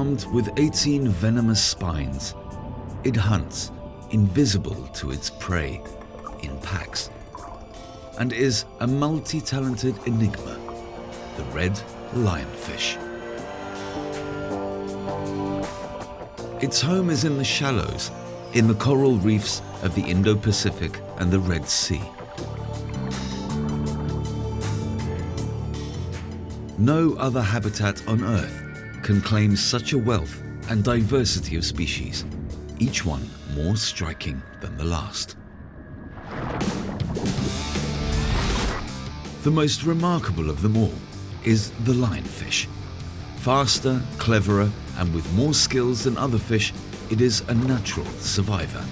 Armed with 18 venomous spines, it hunts, invisible to its prey, in packs, and is a multi-talented enigma, the red lionfish. Its home is in the shallows, in the coral reefs of the Indo-Pacific and the Red Sea. No other habitat on Earth can claim such a wealth and diversity of species, each one more striking than the last. The most remarkable of them all is the lionfish. Faster, cleverer, and with more skills than other fish, it is a natural survivor.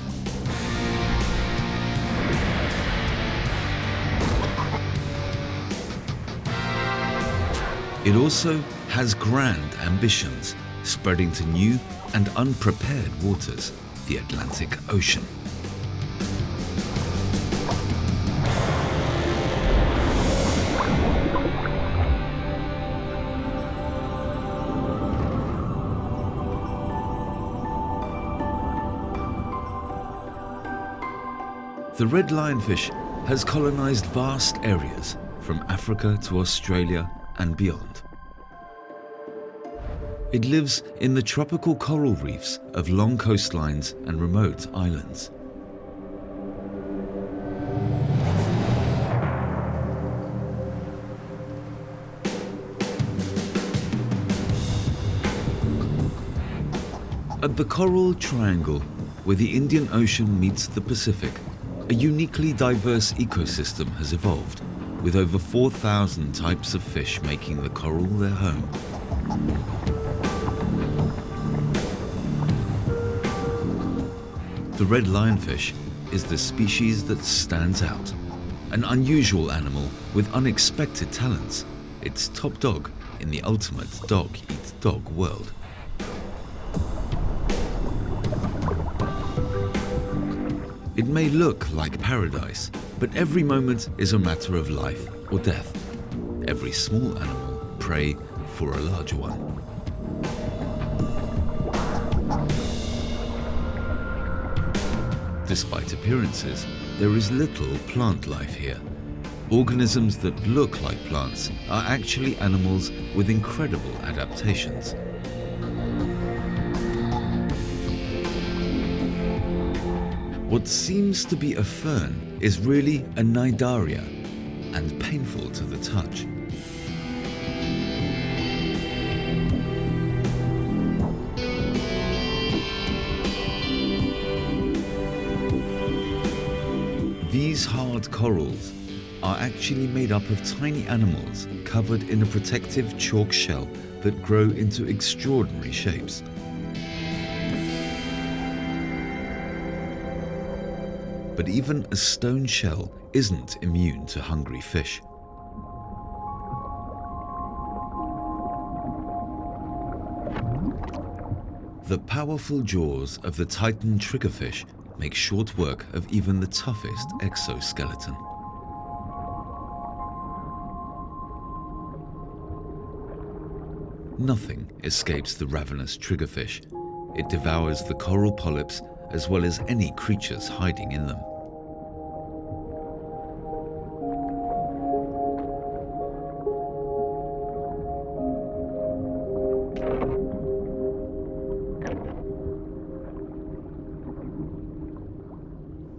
It also has grand ambitions, spreading to new and unprepared waters, the Atlantic Ocean. The red lionfish has colonized vast areas from Africa to Australia and beyond. It lives in the tropical coral reefs of long coastlines and remote islands. At the Coral Triangle, where the Indian Ocean meets the Pacific, a uniquely diverse ecosystem has evolved, with over 4,000 types of fish making the coral their home. The red lionfish is the species that stands out, an unusual animal with unexpected talents. It's top dog in the ultimate dog-eat-dog world. It may look like paradise, but every moment is a matter of life or death. Every small animal prey for a larger one. Despite appearances, there is little plant life here. Organisms that look like plants are actually animals with incredible adaptations. What seems to be a fern is really a cnidaria and painful to the touch. These hard corals are actually made up of tiny animals covered in a protective chalk shell that grow into extraordinary shapes. But even a stone shell isn't immune to hungry fish. The powerful jaws of the Titan triggerfish make short work of even the toughest exoskeleton. Nothing escapes the ravenous triggerfish. It devours the coral polyps as well as any creatures hiding in them.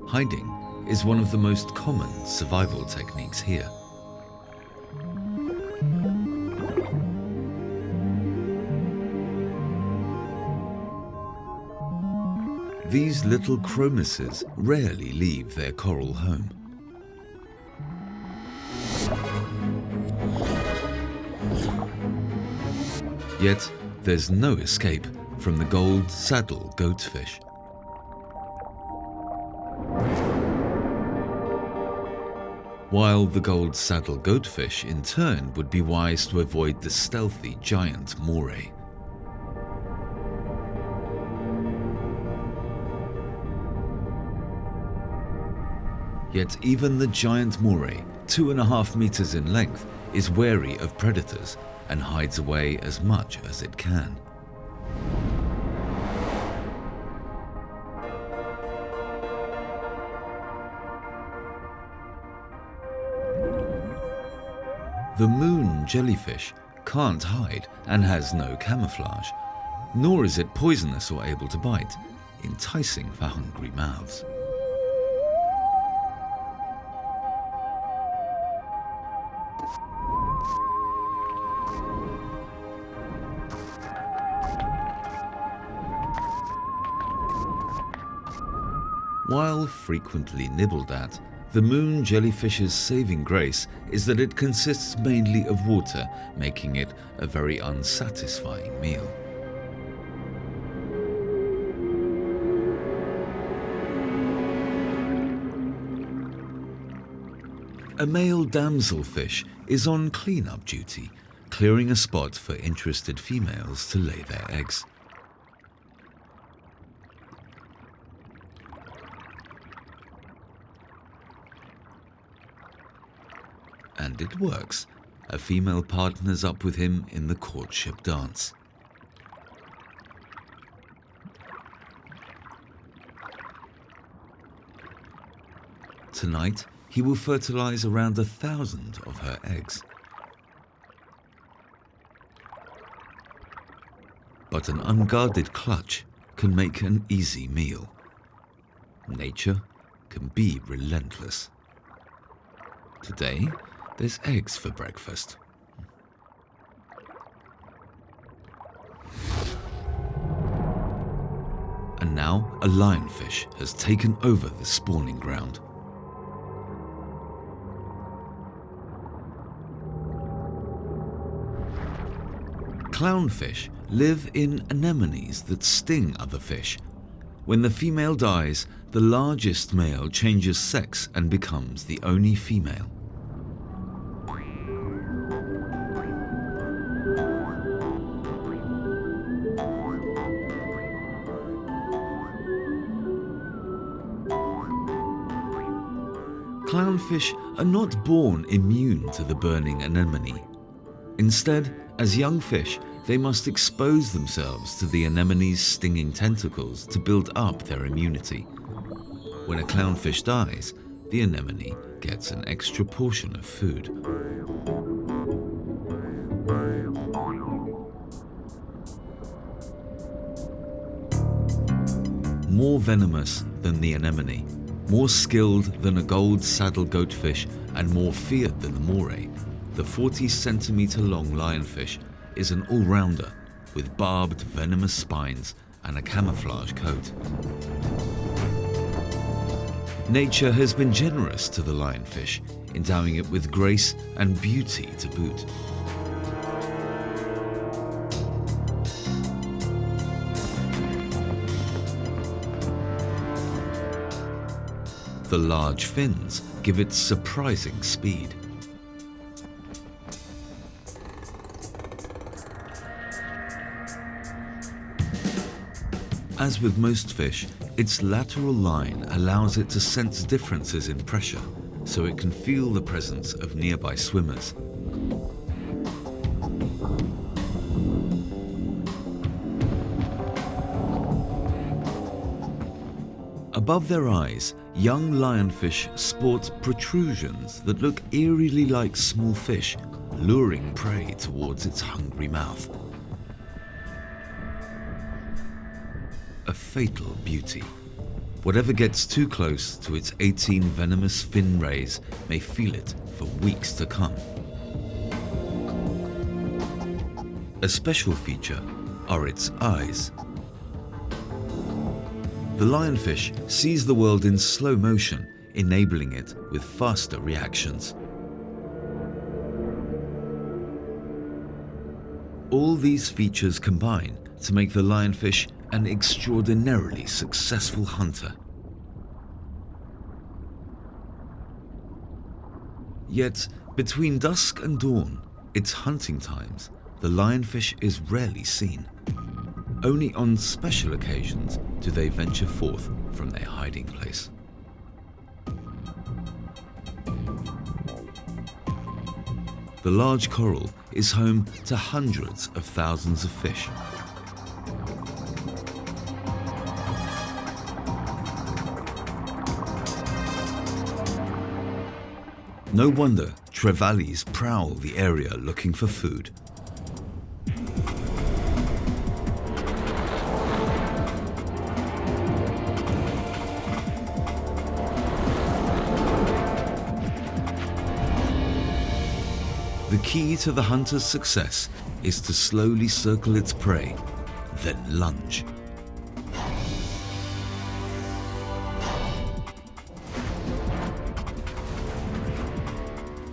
Hiding is one of the most common survival techniques here. These little chromices rarely leave their coral home. Yet, there's no escape from the gold saddle goatfish. While the gold saddle goatfish in turn would be wise to avoid the stealthy giant moray. Yet even the giant moray, 2.5 meters in length, is wary of predators and hides away as much as it can. The moon jellyfish can't hide and has no camouflage, nor is it poisonous or able to bite, enticing for hungry mouths. While frequently nibbled at, the moon jellyfish's saving grace is that it consists mainly of water, making it a very unsatisfying meal. A male damselfish is on cleanup duty, clearing a spot for interested females to lay their eggs. And it works. A female partners up with him in the courtship dance. Tonight, he will fertilize around 1,000 of her eggs. But an unguarded clutch can make an easy meal. Nature can be relentless. Today, there's eggs for breakfast. And now a lionfish has taken over the spawning ground. Clownfish live in anemones that sting other fish. When the female dies, the largest male changes sex and becomes the only female. Clownfish are not born immune to the burning anemone. Instead, as young fish, they must expose themselves to the anemone's stinging tentacles to build up their immunity. When a clownfish dies, the anemone gets an extra portion of food. More venomous than the anemone, more skilled than a gold saddle goatfish, and more feared than the moray, the 40-centimeter long lionfish is an all-rounder with barbed venomous spines and a camouflage coat. Nature has been generous to the lionfish, endowing it with grace and beauty to boot. The large fins give it surprising speed. As with most fish, its lateral line allows it to sense differences in pressure, so it can feel the presence of nearby swimmers. Above their eyes, young lionfish sport protrusions that look eerily like small fish, luring prey towards its hungry mouth. A fatal beauty. Whatever gets too close to its 18 venomous fin rays may feel it for weeks to come. A special feature are its eyes. The lionfish sees the world in slow motion, enabling it with faster reactions. All these features combine to make the lionfish an extraordinarily successful hunter. Yet, between dusk and dawn, its hunting times, the lionfish is rarely seen. Only on special occasions do they venture forth from their hiding place. The large coral is home to hundreds of thousands of fish. No wonder trevallies prowl the area looking for food. The key to the hunter's success is to slowly circle its prey, then lunge.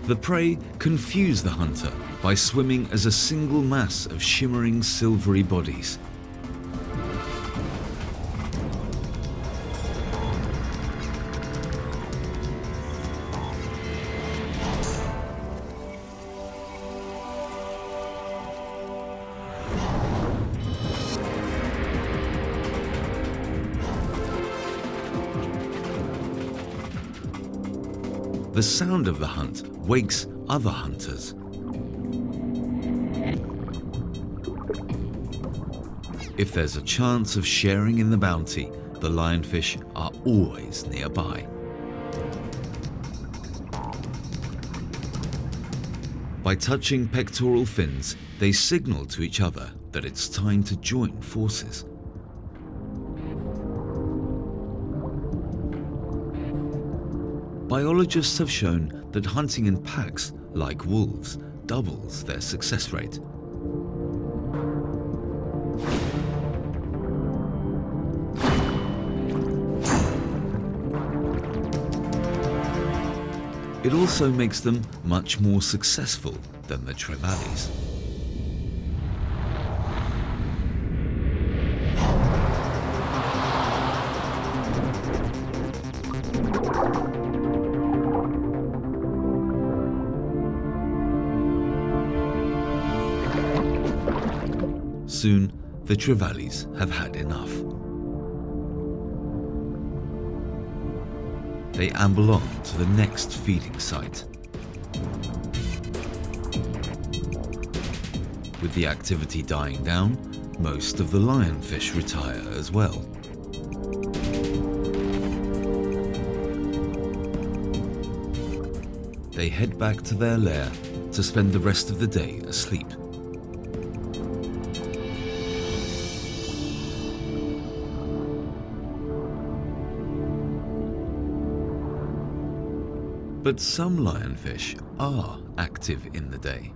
The prey confuse the hunter by swimming as a single mass of shimmering silvery bodies. The sound of the hunt wakes other hunters. If there's a chance of sharing in the bounty, the lionfish are always nearby. By touching pectoral fins, they signal to each other that it's time to join forces. Biologists have shown that hunting in packs, like wolves, doubles their success rate. It also makes them much more successful than the trevallies. Soon, the trevallies have had enough. They amble on to the next feeding site. With the activity dying down, most of the lionfish retire as well. They head back to their lair to spend the rest of the day asleep. But some lionfish are active in the day.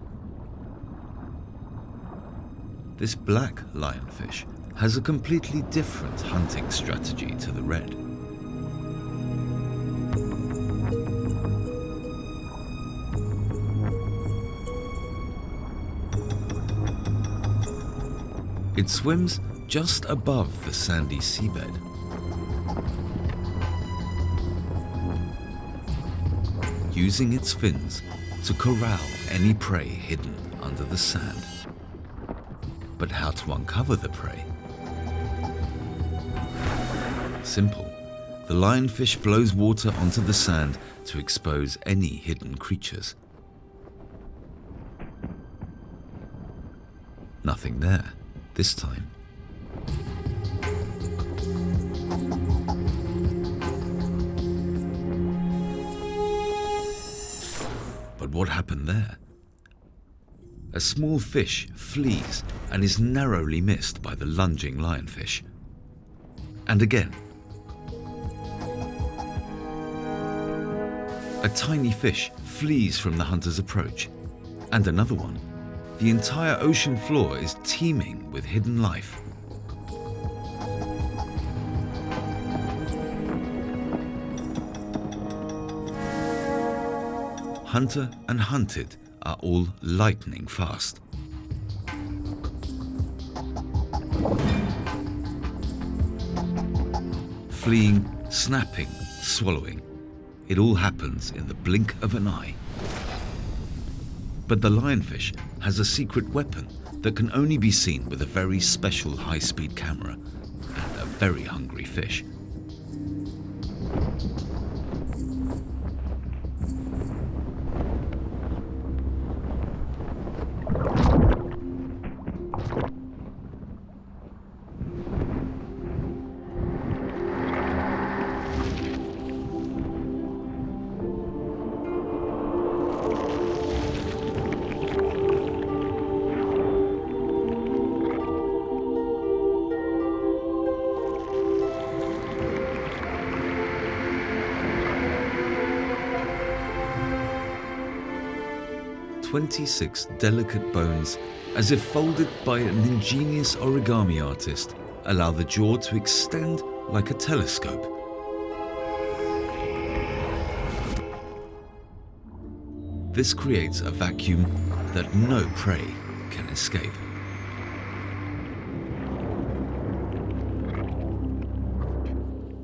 This black lionfish has a completely different hunting strategy to the red. It swims just above the sandy seabed. Using its fins to corral any prey hidden under the sand. But how to uncover the prey? Simple. The lionfish blows water onto the sand to expose any hidden creatures. Nothing there this time. But what happened there? A small fish flees and is narrowly missed by the lunging lionfish. And again. A tiny fish flees from the hunter's approach. And another one. The entire ocean floor is teeming with hidden life. Hunter and hunted are all lightning fast. Fleeing, snapping, swallowing. It all happens in the blink of an eye. But the lionfish has a secret weapon that can only be seen with a very special high-speed camera and a very hungry fish. 26 delicate bones, as if folded by an ingenious origami artist, allow the jaw to extend like a telescope. This creates a vacuum that no prey can escape.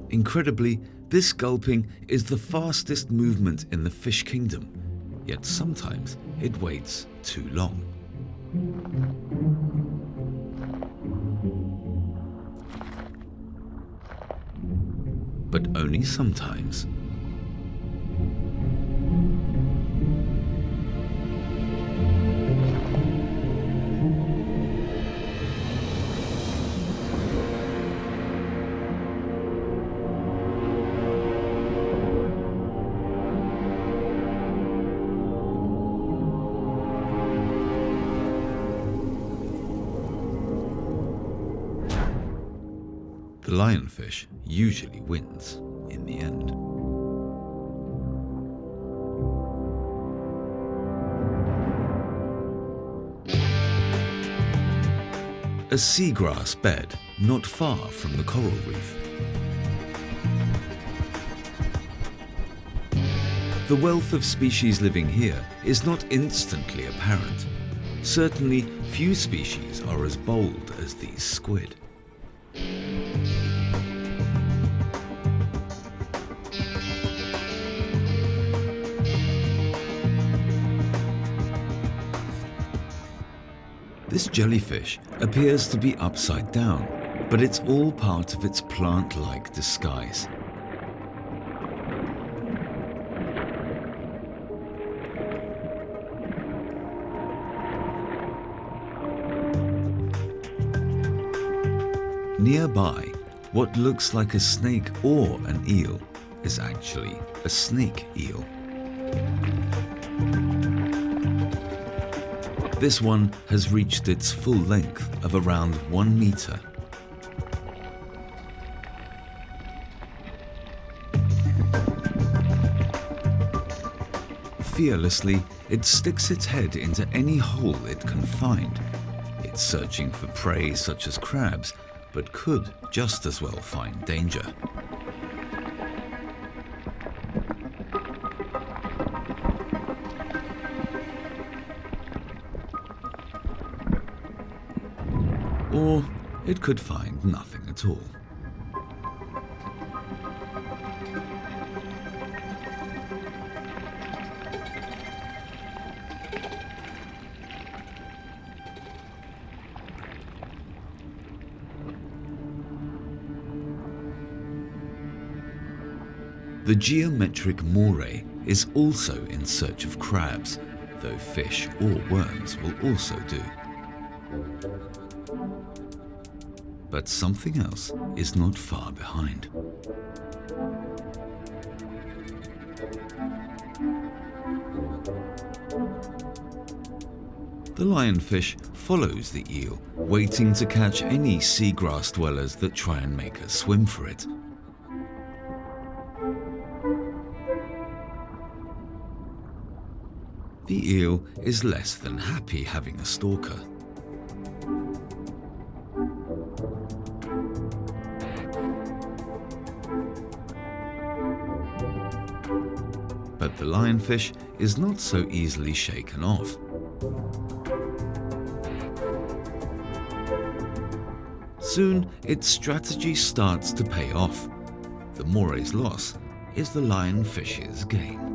Incredibly, this gulping is the fastest movement in the fish kingdom, yet sometimes it waits too long. But only sometimes. The lionfish usually wins in the end. A seagrass bed not far from the coral reef. The wealth of species living here is not instantly apparent. Certainly, few species are as bold as these squid. This jellyfish appears to be upside down, but it's all part of its plant-like disguise. Nearby, what looks like a snake or an eel is actually a snake eel. This one has reached its full length of around 1 meter. Fearlessly, it sticks its head into any hole it can find. It's searching for prey such as crabs, but could just as well find danger. Or it could find nothing at all. The geometric moray is also in search of crabs, though fish or worms will also do. But something else is not far behind. The lionfish follows the eel, waiting to catch any seagrass dwellers that try and make a swim for it. The eel is less than happy having a stalker. But the lionfish is not so easily shaken off. Soon, its strategy starts to pay off. The moray's loss is the lionfish's gain.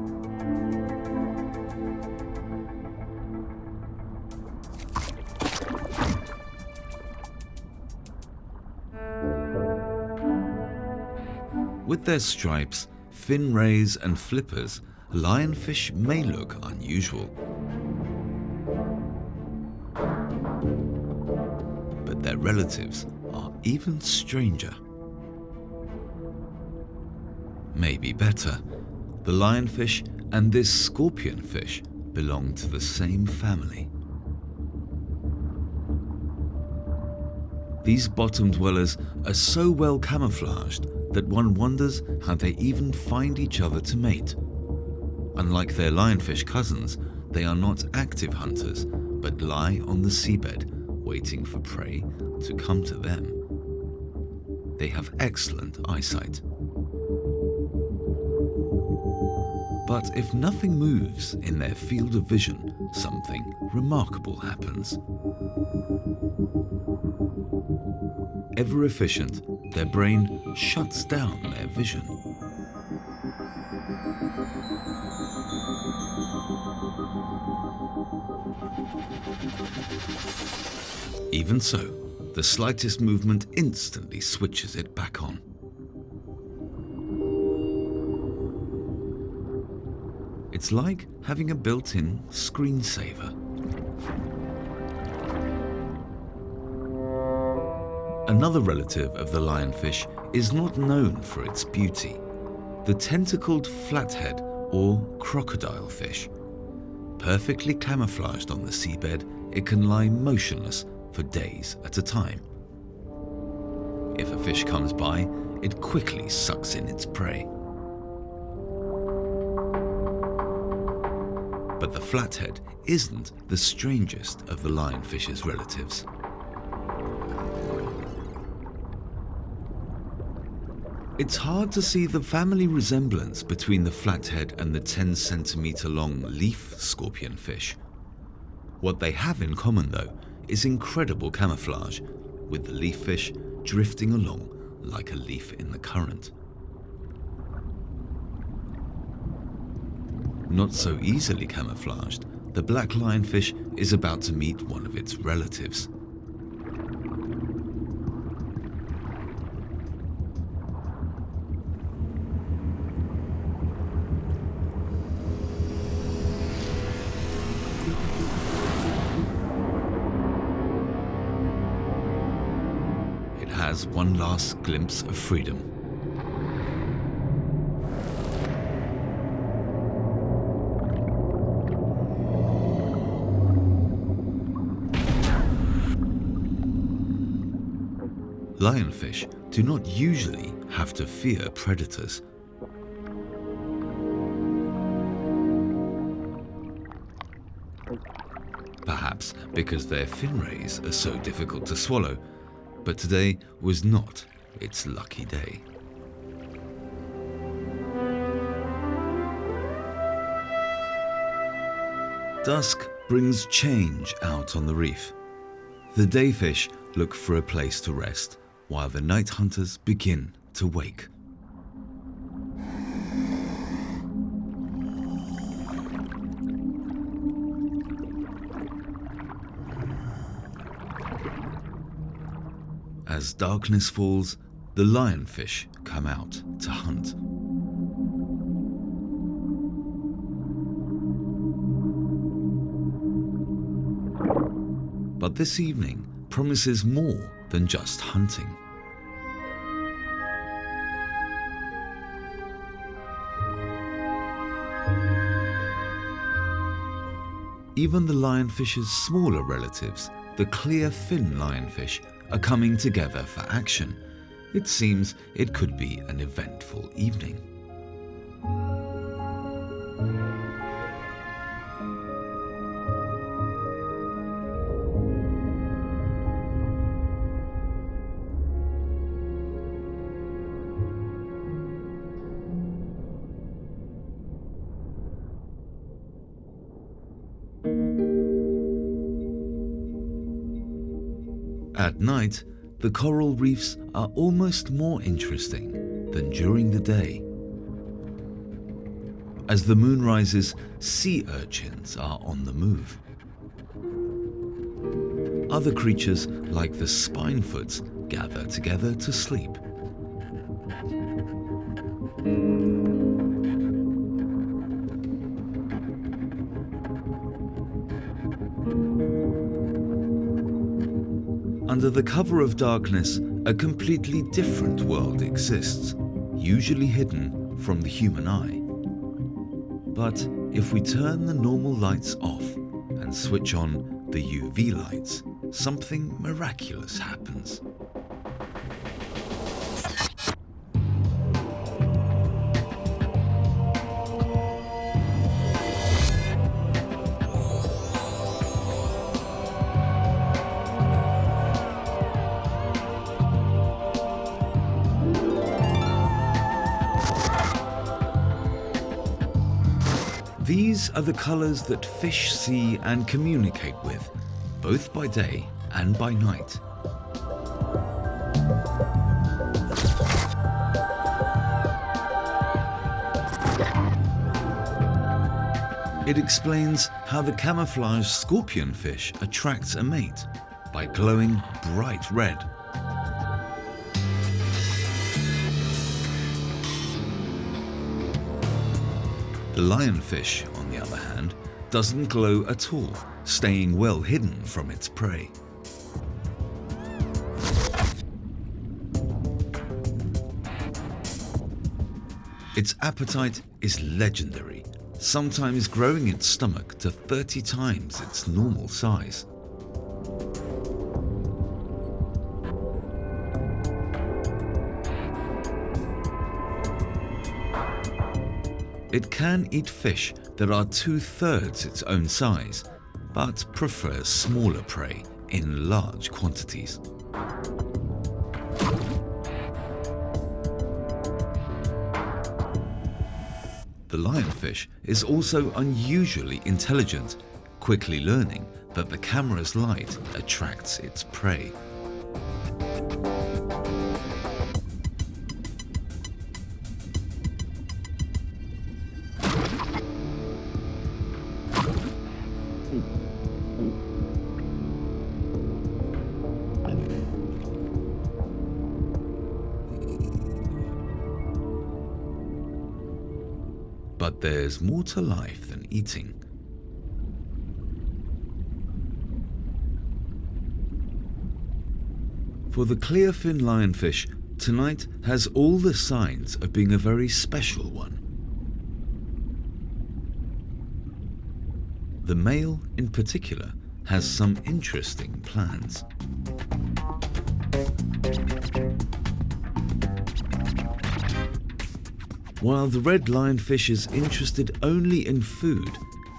With their stripes, fin rays and flippers, lionfish may look unusual. But their relatives are even stranger. Maybe better, the lionfish and this scorpionfish belong to the same family. These bottom dwellers are so well camouflaged that one wonders how they even find each other to mate. Unlike their lionfish cousins, they are not active hunters, but lie on the seabed, waiting for prey to come to them. They have excellent eyesight. But if nothing moves in their field of vision, something remarkable happens. Ever efficient, their brain shuts down their vision. Even so, the slightest movement instantly switches it back on. It's like having a built-in screensaver. Another relative of the lionfish is not known for its beauty, the tentacled flathead or crocodile fish. Perfectly camouflaged on the seabed, it can lie motionless for days at a time. If a fish comes by, it quickly sucks in its prey. But the flathead isn't the strangest of the lionfish's relatives. It's hard to see the family resemblance between the flathead and the 10-centimeter long leaf scorpionfish. What they have in common, though, is incredible camouflage, with the leaffish drifting along like a leaf in the current. Not so easily camouflaged, the black lionfish is about to meet one of its relatives. It has one last glimpse of freedom. Lionfish do not usually have to fear predators. Perhaps because their fin rays are so difficult to swallow, but today was not its lucky day. Dusk brings change out on the reef. The dayfish look for a place to rest, while the night hunters begin to wake. As darkness falls, the lionfish come out to hunt. But this evening promises more than just hunting. Even the lionfish's smaller relatives, the clear fin lionfish, are coming together for action. It seems it could be an eventful evening. At night, the coral reefs are almost more interesting than during the day. As the moon rises, sea urchins are on the move. Other creatures, like the spinefoots, gather together to sleep. Under the cover of darkness, a completely different world exists, usually hidden from the human eye. But if we turn the normal lights off and switch on the UV lights, something miraculous happens. These are the colours that fish see and communicate with, both by day and by night. It explains how the camouflage scorpionfish attracts a mate by glowing bright red. The lionfish, on the other hand, doesn't glow at all, staying well hidden from its prey. Its appetite is legendary, sometimes growing its stomach to 30 times its normal size. It can eat fish that are 2/3 its own size, but prefers smaller prey in large quantities. The lionfish is also unusually intelligent, quickly learning that the camera's light attracts its prey. But there's more to life than eating. For the clearfin lionfish, tonight has all the signs of being a very special one. The male, in particular, has some interesting plans. While the red lionfish is interested only in food,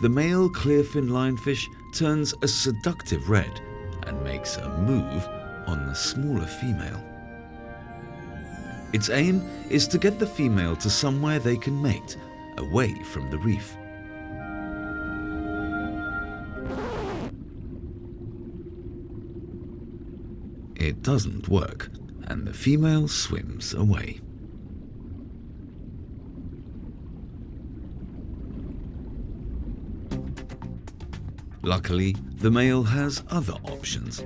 the male clearfin lionfish turns a seductive red and makes a move on the smaller female. Its aim is to get the female to somewhere they can mate, away from the reef. It doesn't work, and the female swims away. Luckily, the male has other options.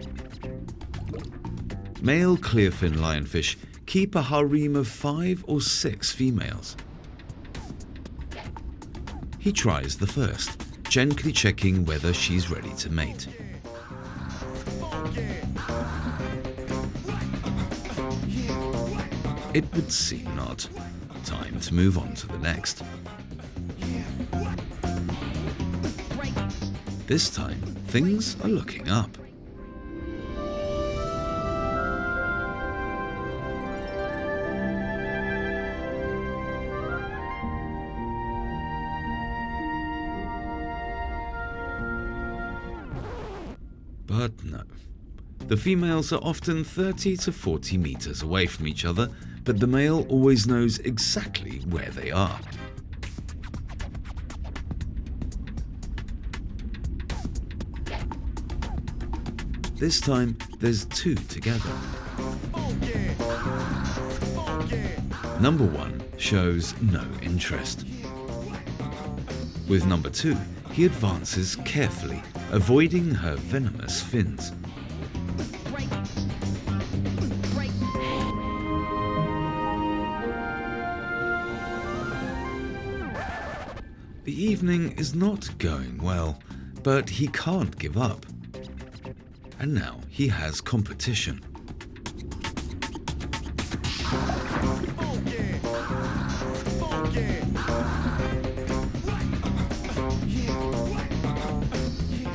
Male clearfin lionfish keep a harem of 5 or 6 females. He tries the first, gently checking whether she's ready to mate. It would seem not. Time to move on to the next. This time, things are looking up. But no. The females are often 30 to 40 meters away from each other, but the male always knows exactly where they are. This time, there's 2 together. Number 1 shows no interest. With number 2, he advances carefully, avoiding her venomous fins. The evening is not going well, but he can't give up. And now he has competition.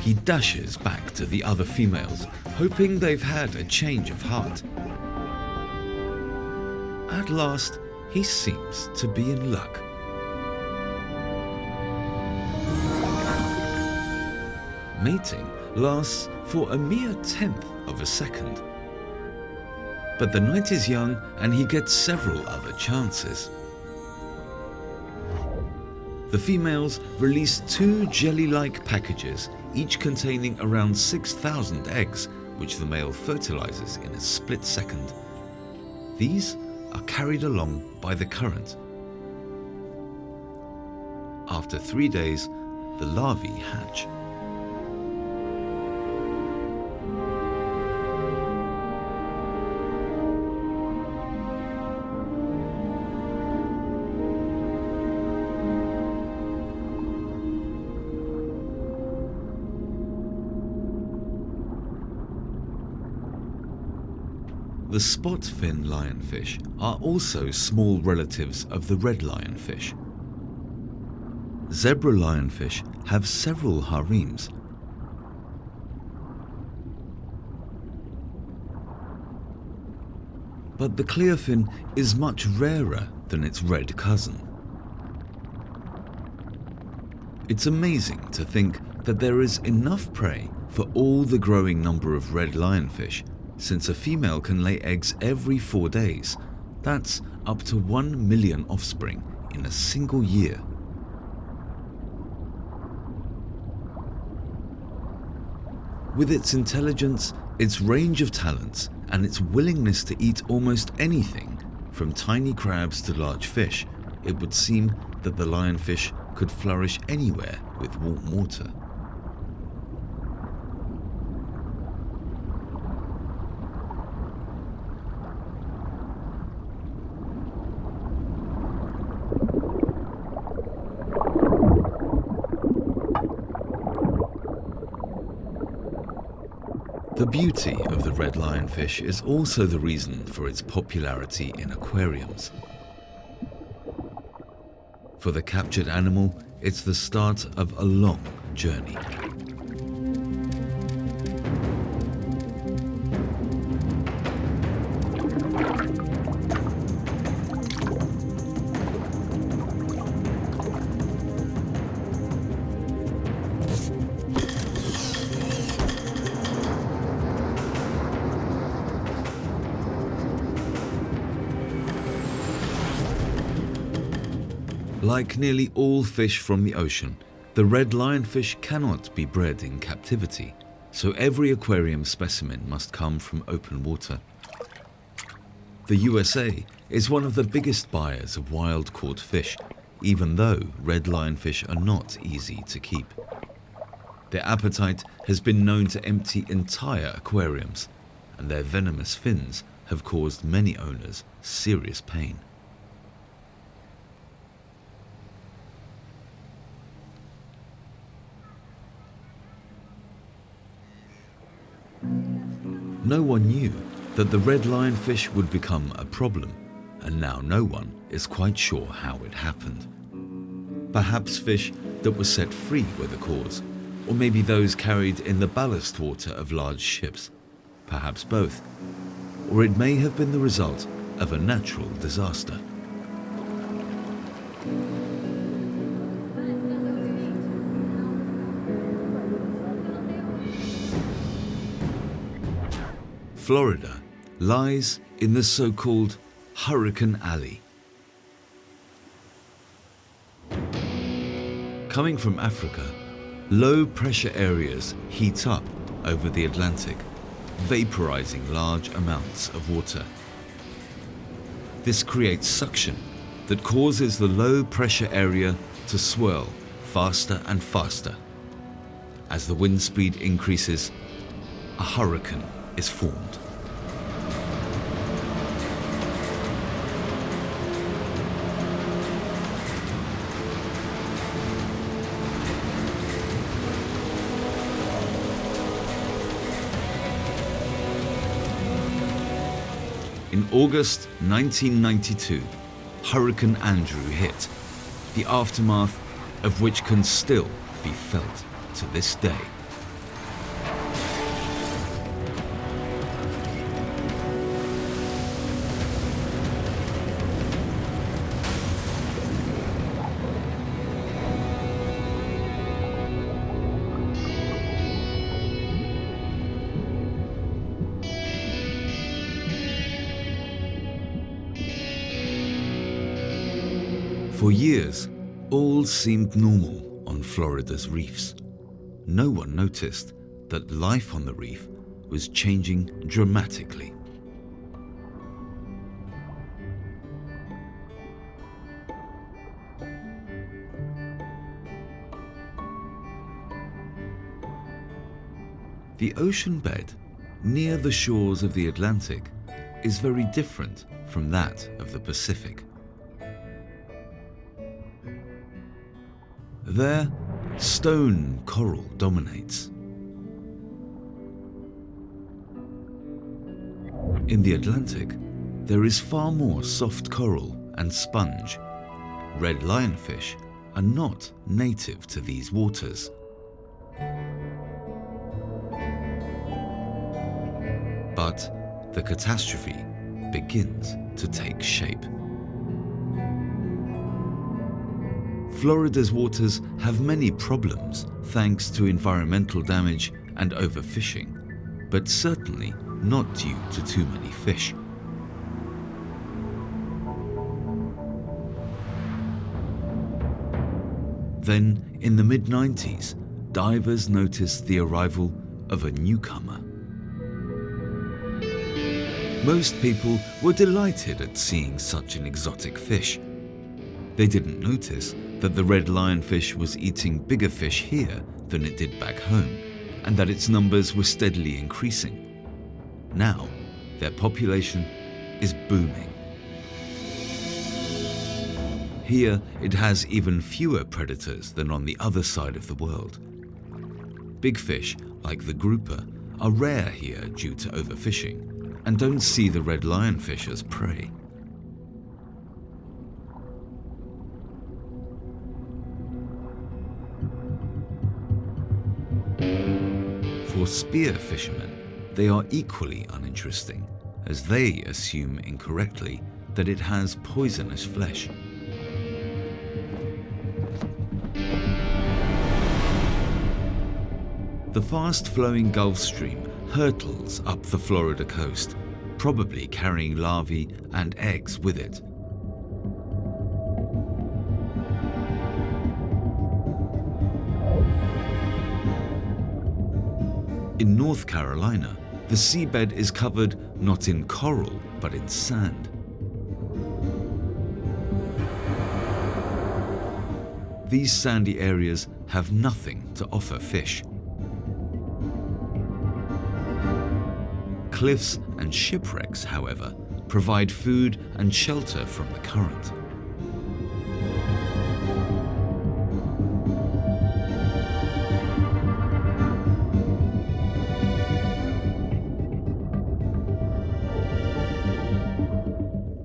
He dashes back to the other females, hoping they've had a change of heart. At last, he seems to be in luck. Mating lasts for a mere 1/10 of a second. But the night is young and he gets several other chances. The females release 2 jelly-like packages, each containing around 6,000 eggs, which the male fertilizes in a split second. These are carried along by the current. After 3 days, the larvae hatch. The spot-fin lionfish are also small relatives of the red lionfish. Zebra lionfish have several harems. But the clearfin is much rarer than its red cousin. It's amazing to think that there is enough prey for all the growing number of red lionfish, since a female can lay eggs every 4 days. That's up to 1 million offspring in a single year. With its intelligence, its range of talents, and its willingness to eat almost anything, from tiny crabs to large fish, it would seem that the lionfish could flourish anywhere with warm water. The beauty of the red lionfish is also the reason for its popularity in aquariums. For the captured animal, it's the start of a long journey. Like nearly all fish from the ocean, the red lionfish cannot be bred in captivity, so every aquarium specimen must come from open water. The USA is one of the biggest buyers of wild-caught fish, even though red lionfish are not easy to keep. Their appetite has been known to empty entire aquariums, and their venomous fins have caused many owners serious pain. No one knew that the red lionfish would become a problem, and now no one is quite sure how it happened. Perhaps fish that were set free were the cause, or maybe those carried in the ballast water of large ships. Perhaps both. Or it may have been the result of a natural disaster. Florida lies in the so-called Hurricane Alley. Coming from Africa, low-pressure areas heat up over the Atlantic, vaporizing large amounts of water. This creates suction that causes the low-pressure area to swirl faster and faster. As the wind speed increases, a hurricane is formed. In August 1992, Hurricane Andrew hit, the aftermath of which can still be felt to this day. For years, All seemed normal on Florida's reefs. No one noticed that life on the reef was changing dramatically. The ocean bed near the shores of the Atlantic is very different from that of the Pacific. There, stone coral dominates. In the Atlantic, there is far more soft coral and sponge. Red lionfish are not native to these waters. But the catastrophe begins to take shape. Florida's waters have many problems thanks to environmental damage and overfishing, but certainly not due to too many fish. Then, in the mid-90s, divers noticed the arrival of a newcomer. Most people were delighted at seeing such an exotic fish. They didn't notice that the red lionfish was eating bigger fish here than it did back home, and that its numbers were steadily increasing. Now, their population is booming. Here, it has even fewer predators than on the other side of the world. Big fish, like the grouper, are rare here due to overfishing, and don't see the red lionfish as prey. For spear fishermen, they are equally uninteresting, as they assume incorrectly that it has poisonous flesh. The fast-flowing Gulf Stream hurtles up the Florida coast, probably carrying larvae and eggs with it. In North Carolina, the seabed is covered not in coral, but in sand. These sandy areas have nothing to offer fish. Cliffs and shipwrecks, however, provide food and shelter from the current.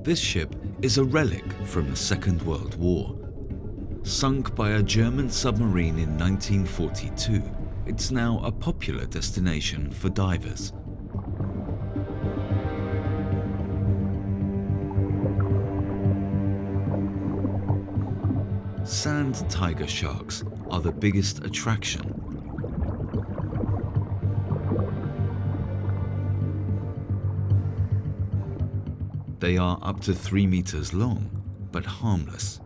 This ship is a relic from the Second World War. Sunk by a German submarine in 1942, it's now a popular destination for divers. Sand tiger sharks are the biggest attraction. They are up to 3 meters long, but harmless.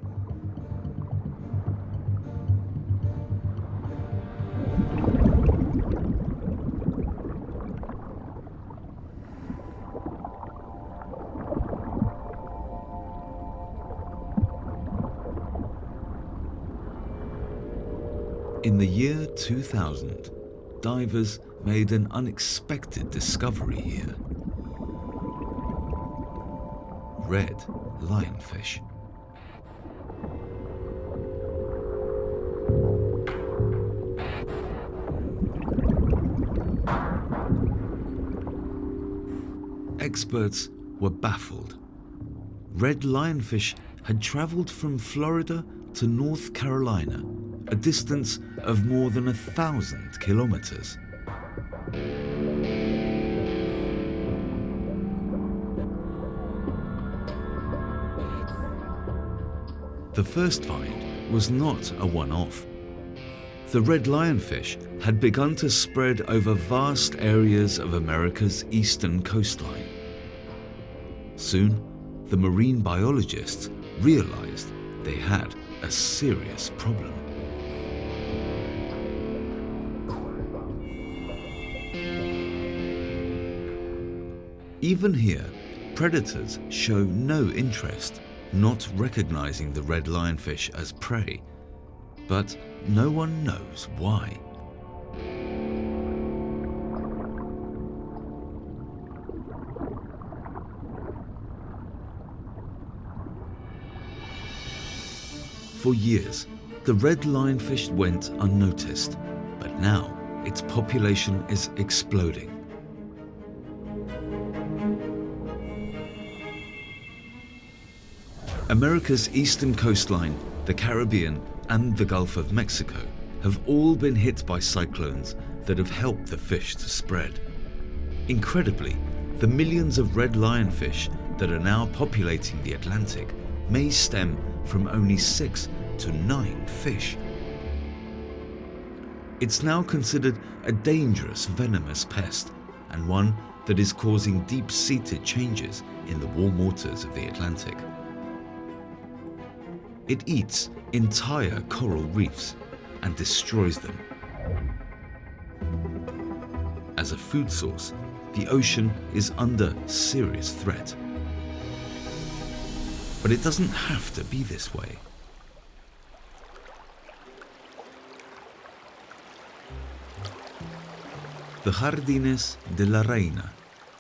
In the year 2000, divers made an unexpected discovery here. Red lionfish. Experts were baffled. Red lionfish had traveled from Florida to North Carolina, a distance of more than 1,000 kilometers. The first find was not a one-off. The red lionfish had begun to spread over vast areas of America's eastern coastline. Soon, the marine biologists realized they had a serious problem. Even here, predators show no interest, not recognizing the red lionfish as prey, but no one knows why. For years, the red lionfish went unnoticed, but now its population is exploding. America's eastern coastline, the Caribbean, and the Gulf of Mexico have all been hit by cyclones that have helped the fish to spread. Incredibly, the millions of red lionfish that are now populating the Atlantic may stem from only 6 to 9 fish. It's now considered a dangerous venomous pest, and one that is causing deep-seated changes in the warm waters of the Atlantic. It eats entire coral reefs and destroys them. As a food source, the ocean is under serious threat. But it doesn't have to be this way. The Jardines de la Reina,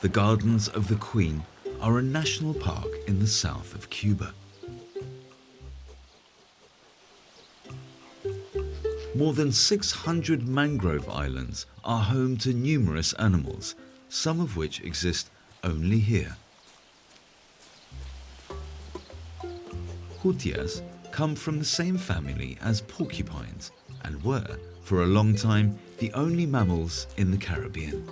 the Gardens of the Queen, are a national park in the south of Cuba. More than 600 mangrove islands are home to numerous animals, some of which exist only here. Jutias come from the same family as porcupines and were, for a long time, the only mammals in the Caribbean.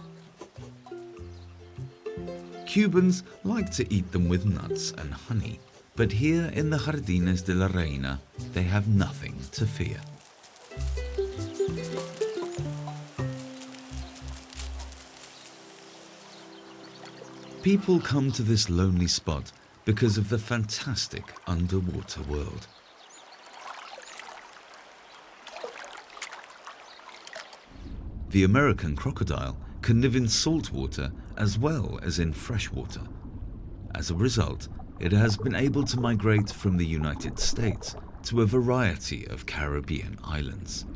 Cubans like to eat them with nuts and honey, but here in the Jardines de la Reina, they have nothing to fear. People come to this lonely spot because of the fantastic underwater world. The American crocodile can live in salt water as well as in fresh water. As a result, it has been able to migrate from the United States to a variety of Caribbean islands.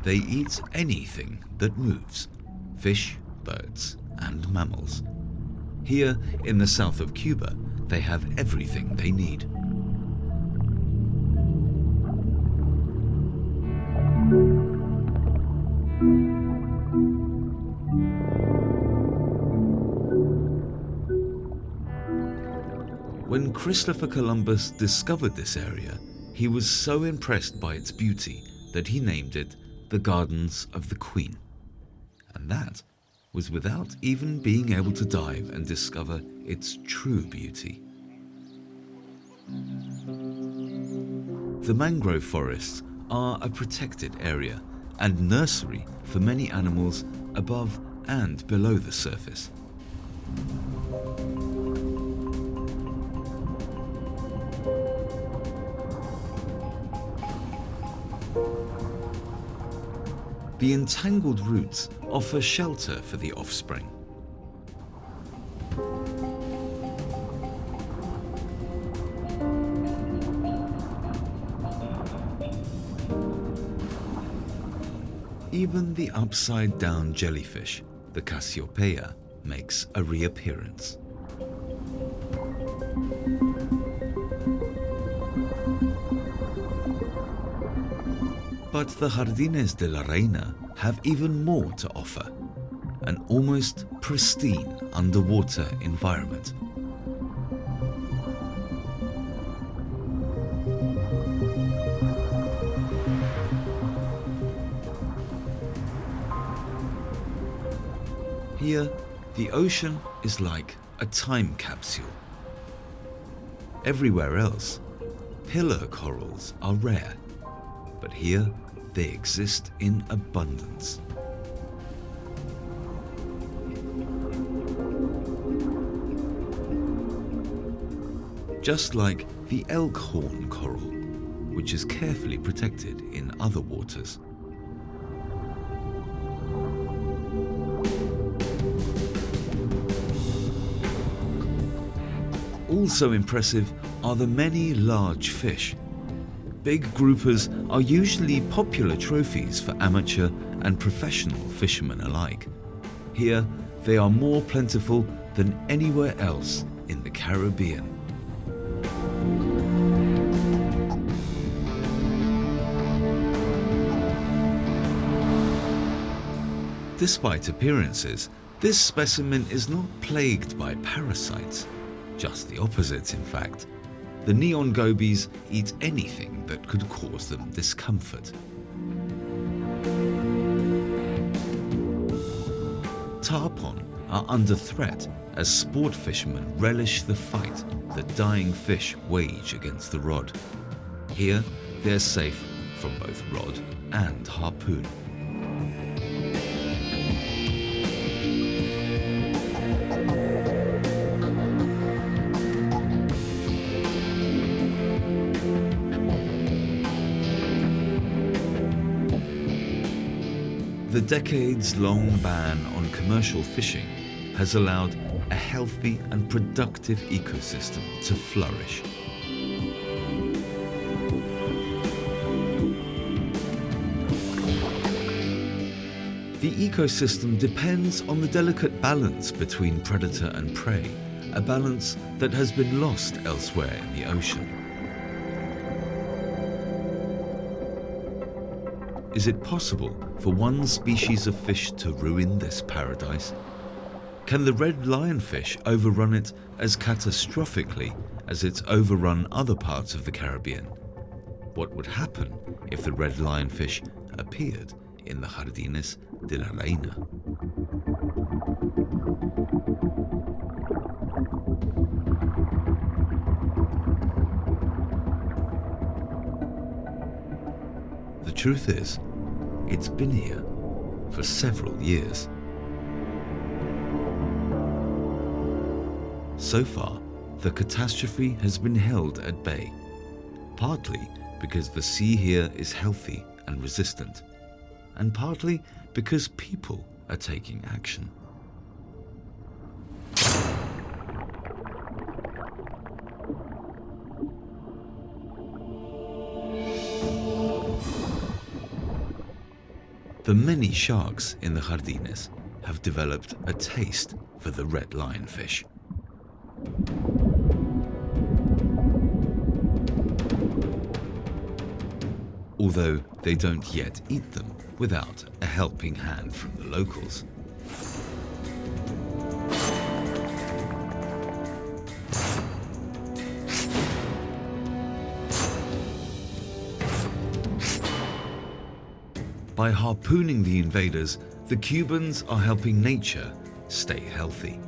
They eat anything that moves: fish, birds, and mammals. Here in the south of Cuba, they have everything they need. When Christopher Columbus discovered this area, he was so impressed by its beauty that he named it the Gardens of the Queen. And that was without even being able to dive and discover its true beauty. The mangrove forests are a protected area and nursery for many animals above and below the surface. The entangled roots offer shelter for the offspring. Even the upside-down jellyfish, the Cassiopeia, makes a reappearance. But the Jardines de la Reina have even more to offer: an almost pristine underwater environment. Here, the ocean is like a time capsule. Everywhere else, pillar corals are rare, but here they exist in abundance. just like the elk horn coral, which is carefully protected in other waters. Also impressive are the many large fish. Big groupers are usually popular trophies for amateur and professional fishermen alike. Here, they are more plentiful than anywhere else in the Caribbean. Despite appearances, this specimen is not plagued by parasites. Just the opposite, in fact. The neon gobies eat anything that could cause them discomfort. Tarpon are under threat as sport fishermen relish the fight that dying fish wage against the rod. Here, they're safe from both rod and harpoon. The decades-long ban on commercial fishing has allowed a healthy and productive ecosystem to flourish. The ecosystem depends on the delicate balance between predator and prey, a balance that has been lost elsewhere in the ocean. Is it possible for one species of fish to ruin this paradise? Can the red lionfish overrun it as catastrophically as it's overrun other parts of the Caribbean? What would happen if the red lionfish appeared in the Jardines de la Reina? The truth is, it's been here for several years. So far, the catastrophe has been held at bay, partly because the sea here is healthy and resistant, and partly because people are taking action. The many sharks in the Jardines have developed a taste for the red lionfish. Although they don't yet eat them without a helping hand from the locals. By harpooning the invaders, the Cubans are helping nature stay healthy.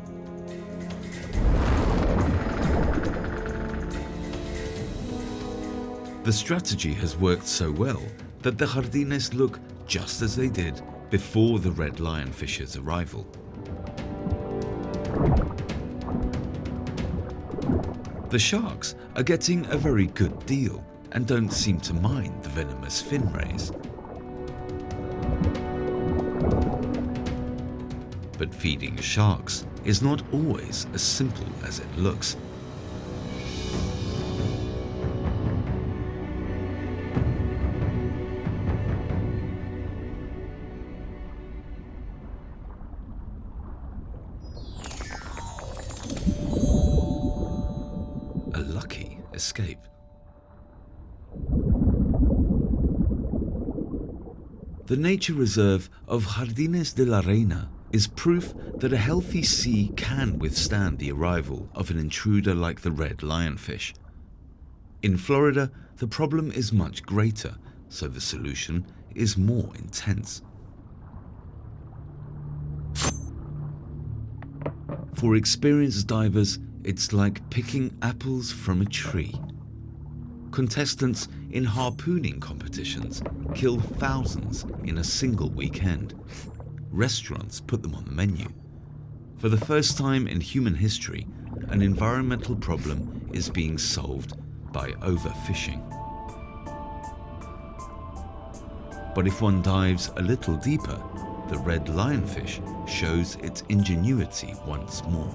The strategy has worked so well that the Jardines look just as they did before the red lionfish's arrival. The sharks are getting a very good deal and don't seem to mind the venomous fin rays. But feeding sharks is not always as simple as it looks. A lucky escape. The nature reserve of Jardines de la Reina is proof that a healthy sea can withstand the arrival of an intruder like the red lionfish. In Florida, the problem is much greater, so the solution is more intense. For experienced divers, it's like picking apples from a tree. Contestants in harpooning competitions kill thousands in a single weekend. Restaurants put them on the menu. For the first time in human history, an environmental problem is being solved by overfishing. But if one dives a little deeper, the red lionfish shows its ingenuity once more.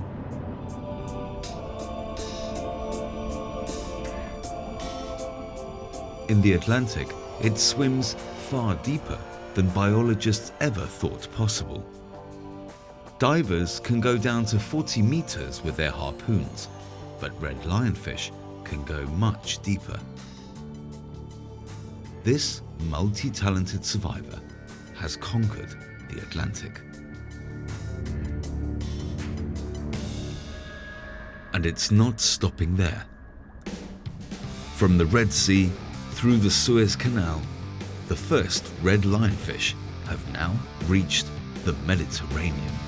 In the Atlantic, it swims far deeper than biologists ever thought possible. Divers can go down to 40 meters with their harpoons, but red lionfish can go much deeper. This multi-talented survivor has conquered the Atlantic. And it's not stopping there. From the Red Sea through the Suez Canal, the first red lionfish have now reached the Mediterranean.